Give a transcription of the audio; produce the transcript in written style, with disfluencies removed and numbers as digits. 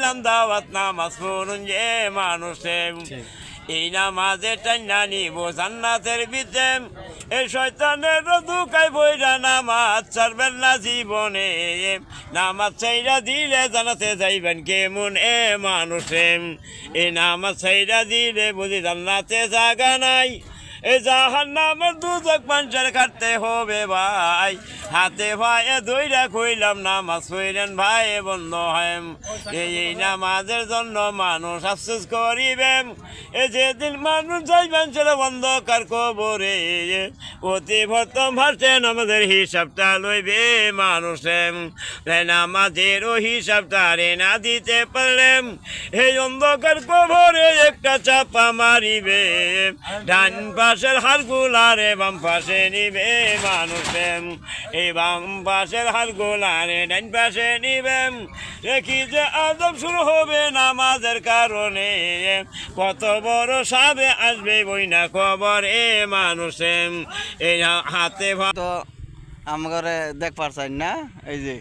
দিলাম দাওয়াত নামাজ পড়ুন যে মানুষে এই নামাজে টান্না নিব জান্নাতের ভিতরে এই শয়তানের দুকায় বইরা নামাজ ছাড়বেন না জীবনে নামাজ ছাইরা দিলে জানাতে যাইবেন কেমন এ মানুষে এই নামাজ ছাইরা দিলে বুঝি জান্নাতে জায়গা নাই এই জাহান্নামের দুজক মানুষের কাটতে হবে ভাই হাতে ভাইয়ে ধইরা কইলাম নামাজ পড়েন ভাই বন্ধ হয় এই নামাজের জন্য মানুষ আফসোস করিবেন এই যেদিন মানুষ যাইবেন ছিল অন্ধকার কবরে অতি ভর্তম ভারছেন আমাদের হিসাবটা লইবে মানুষে নামাজেরও হিসাবটা রে না দিতে পারলেন এই অন্ধকার কবরে একটা চাপা মারিবে ডান পাশের হাড়গুলারে বাম পাশে নিবে মানুষে এই বাম পাশের হাড়গুলারে ডান পাশে নিবে দেখি যে আদব শুরু হবে নামাজের কারণে কত বড় সাবে আসবে বই না খবর এ মানুষে এই হাতে তো আমার দেখ পারছেন না এই যে